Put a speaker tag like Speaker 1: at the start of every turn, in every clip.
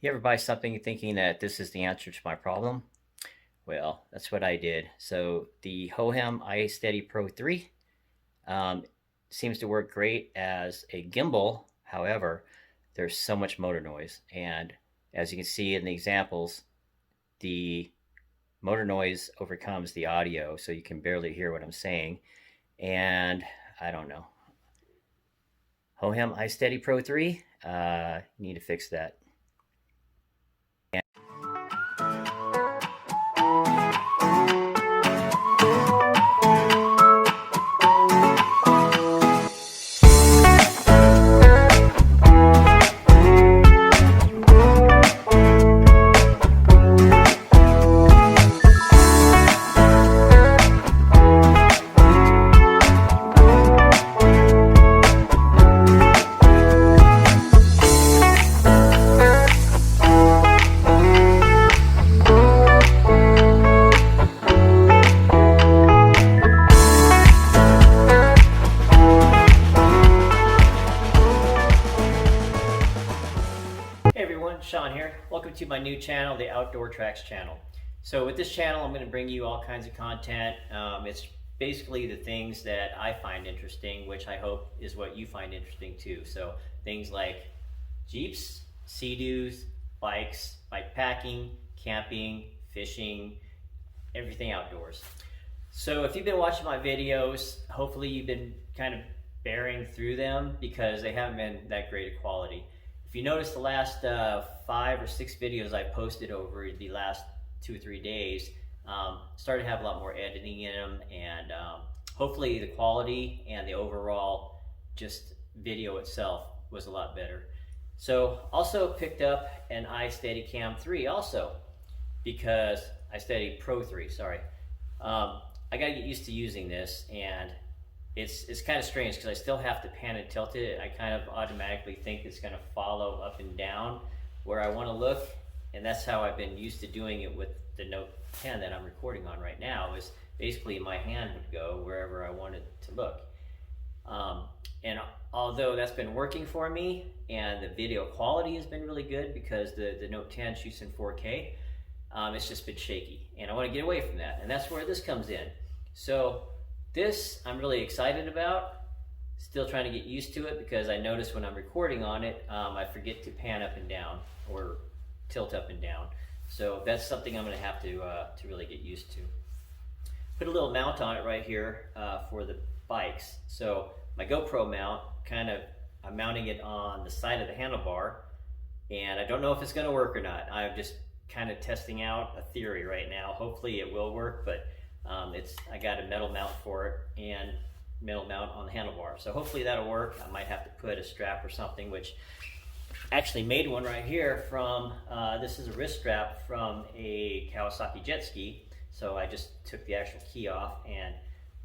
Speaker 1: You ever buy something thinking that this is the answer to my problem? Well, that's what I did. So the Hohem iSteady Pro 3 um, seems to work great as a gimbal. However, there's so much motor noise. And as you can see in the examples, the motor noise overcomes the audio, so you can barely hear what I'm saying. And I don't know. Hohem iSteady Pro 3, need to fix that. Hey everyone, Sean here. Welcome to my new channel, the Outdoor Tracks channel. So with this channel, I'm going to bring you all kinds of content. It's basically the things that I find interesting, which I hope is what you find interesting too. So things like Jeeps, Sea-Doos, bikes, bike packing, camping, fishing, everything outdoors. So if you've been watching my videos, hopefully you've been kind of bearing through them because they haven't been that great a quality. If you notice the last 5 or 6 videos I posted over the last 2 or 3 days, started to have a lot more editing in them, and hopefully the quality and the overall just video itself was a lot better. So also picked up an iSteady Cam 3 also, because iSteady Pro 3, sorry. I gotta get used to using this, and it's kind of strange because I still have to pan and tilt it. I kind of automatically think it's going to follow up and down where I want to look, and that's how I've been used to doing it with the Note 10 that I'm recording on right now. Is basically my hand would go wherever I wanted to look. And although that's been working for me, and the video quality has been really good because the Note 10 shoots in 4K, it's just been shaky, and I want to get away from that, and that's where this comes in. So this I'm really excited about. Still trying to get used to it because I notice when I'm recording on it, I forget to pan up and down or tilt up and down. So that's something I'm going to have to really get used to. Put a little mount on it right here for the bikes. So my GoPro mount, I'm mounting it on the side of the handlebar, and I don't know if it's going to work or not. I'm just kind of testing out a theory right now. Hopefully it will work, but I got a metal mount for it and metal mount on the handlebar. So hopefully that'll work. I might have to put a strap or something, which actually made one right here from, this is a wrist strap from a Kawasaki jet ski. So I just took the actual key off,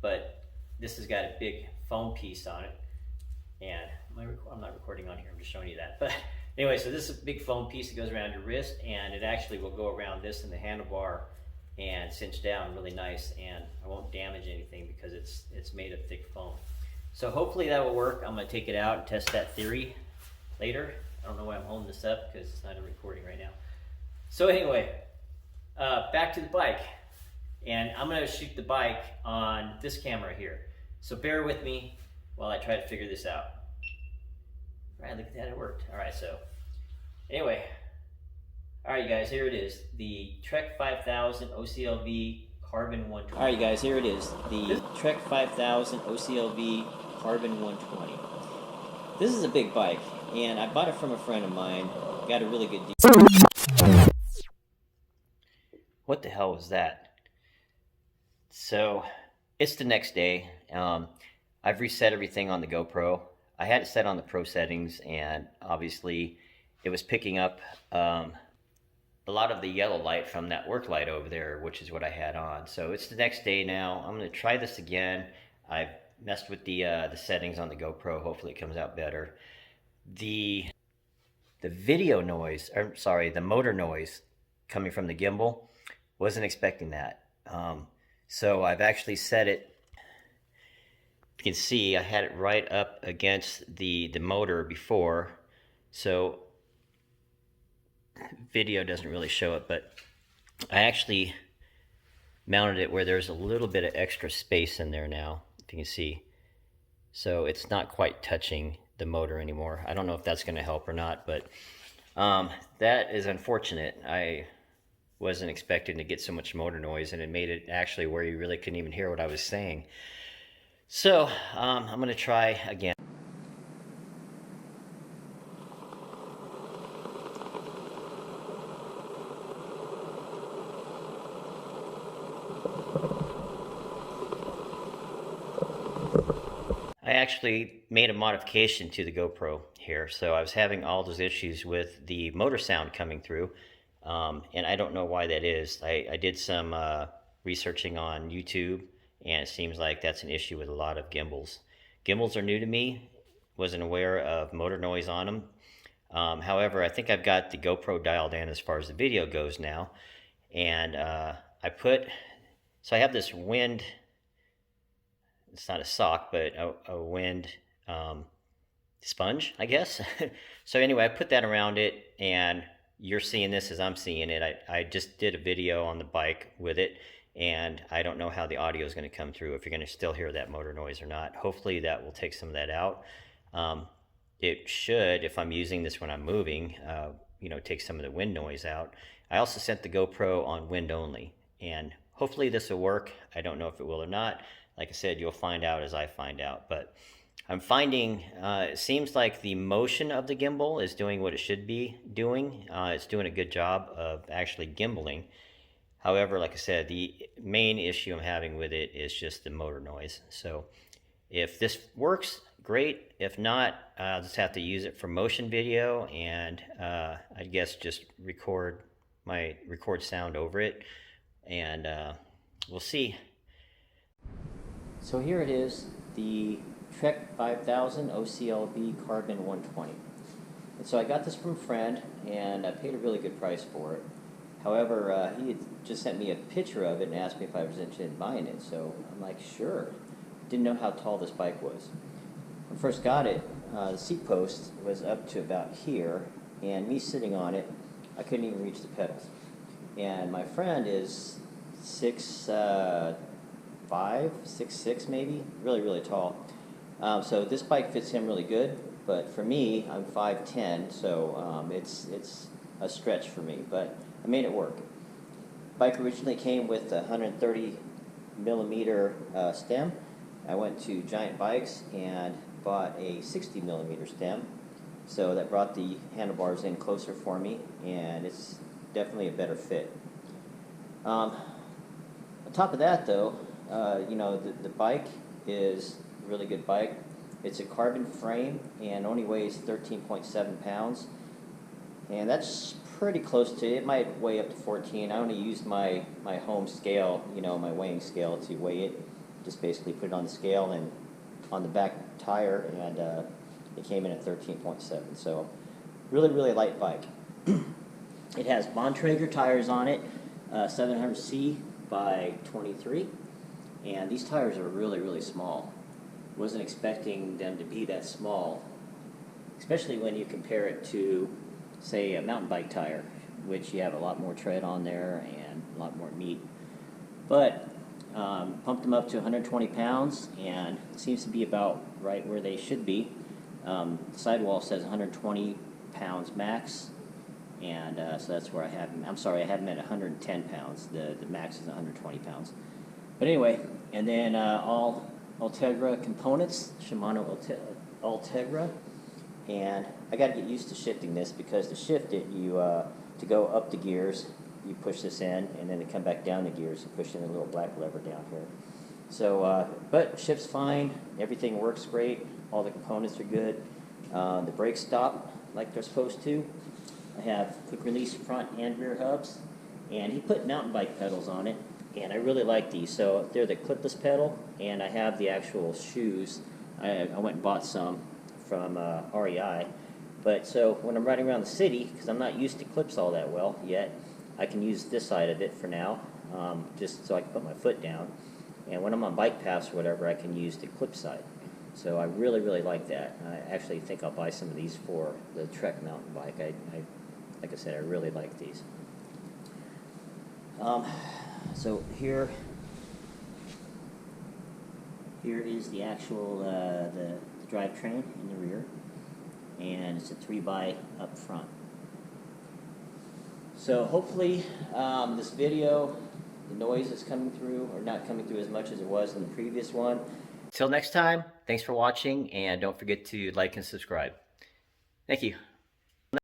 Speaker 1: but this has got a big foam piece on it. And I'm not recording on here, I'm just showing you that. But anyway, so this is a big foam piece that goes around your wrist, and it actually will go around this in the handlebar and cinch down really nice, and I won't damage anything because it's made of thick foam. So hopefully that will work. I'm going to take it out and test that theory later. I don't know why I'm holding this up because it's not a recording right now. So anyway, back to the bike, and I'm going to shoot the bike on this camera here. So bear with me while I try to figure this out. All right, look at that, it worked. All right, so anyway. Alright guys, here it is, the Trek 5000 OCLV Carbon 120. Alright guys, here it is, the Trek 5000 OCLV Carbon 120. This is a big bike, and I bought it from a friend of mine, got a really good deal. What the hell was that? So, it's the next day. I've reset everything on the GoPro. I had it set on the Pro settings, and obviously it was picking up a lot of the yellow light from that work light over there, which is what I had on. So it's the next day now. I'm going to try this again. I've messed with the settings on the GoPro. Hopefully it comes out better. The video noise, or sorry, the motor noise coming from the gimbal, wasn't expecting that. So I've actually set it. You can see I had it right up against the motor before. So video doesn't really show it, but I actually mounted it where there's a little bit of extra space in there now, if you can see. So it's not quite touching the motor anymore. I don't know if that's going to help or not, but that is unfortunate. I wasn't expecting to get so much motor noise, and it made it actually where you really couldn't even hear what I was saying. So I'm going to try again. I actually made a modification to the GoPro here, so I was having all those issues with the motor sound coming through, and I don't know why that is. I did some researching on YouTube, and it seems like that's an issue with a lot of gimbals. Gimbals are new to me, wasn't aware of motor noise on them. However, I think I've got the GoPro dialed in as far as the video goes now, and I have this wind. It's not a sock, but a wind sponge, I guess. So anyway, I put that around it, and you're seeing this as I'm seeing it. I just did a video on the bike with it, and I don't know how the audio is going to come through, if you're going to still hear that motor noise or not. Hopefully that will take some of that out. It should, if I'm using this when I'm moving, take some of the wind noise out. I also set the GoPro on wind only, and hopefully this will work. I don't know if it will or not. Like I said, you'll find out as I find out, but I'm finding it seems like the motion of the gimbal is doing what it should be doing. It's doing a good job of actually gimbaling. However, like I said, the main issue I'm having with it is just the motor noise. So if this works, great. If not, I'll just have to use it for motion video, and I guess just record sound over it, and we'll see. So here it is, the Trek 5000 OCLB Carbon 120. And so I got this from a friend, and I paid a really good price for it. However, he had just sent me a picture of it and asked me if I was interested in buying it. So I'm like, sure. Didn't know how tall this bike was. When I first got it, the seat post was up to about here, and me sitting on it, I couldn't even reach the pedals. And my friend is 6'5", 6'6", maybe, really tall. So this bike fits him really good, but for me, I'm 5'10", so it's a stretch for me, but I made it work. Bike originally came with a 130 millimeter stem. I went to Giant Bikes and bought a 60 millimeter stem, so that brought the handlebars in closer for me, and it's definitely a better fit. On top of that, though, the bike is a really good bike. It's a carbon frame and only weighs 13.7 pounds. And that's pretty close to it. It might weigh up to 14. I only used my home scale, my weighing scale to weigh it. Just basically put it on the scale and on the back tire, and it came in at 13.7. So really light bike. It has Bontrager tires on it, 700C by 23. And these tires are really small. Wasn't expecting them to be that small, especially when you compare it to, say, a mountain bike tire, which you have a lot more tread on there and a lot more meat. But pumped them up to 120 pounds, and it seems to be about right where they should be. The sidewall says 120 pounds max, and so that's where I have them. I'm sorry, I have them at 110 pounds. The max is 120 pounds. But anyway, and then all Ultegra components, Shimano Ultegra, and I got to get used to shifting this, because to shift it, to go up the gears, you push this in, and then to come back down the gears, you push in a little black lever down here. So, but shifts fine, everything works great, all the components are good. The brakes stop like they're supposed to. I have quick release front and rear hubs, and he put mountain bike pedals on it, and I really like these. So they're the clipless pedal, and I have the actual shoes. I went and bought some from REI. But so when I'm riding around the city, because I'm not used to clips all that well yet, I can use this side of it for now, just so I can put my foot down. And when I'm on bike paths or whatever, I can use the clip side. So I really like that. I actually think I'll buy some of these for the Trek mountain bike. I Like I said, I really like these. So here is the actual the drivetrain in the rear, and it's a 3x up front. So hopefully this video, the noise is coming through, or not coming through as much as it was in the previous one. Till next time, thanks for watching, and don't forget to like and subscribe. Thank you.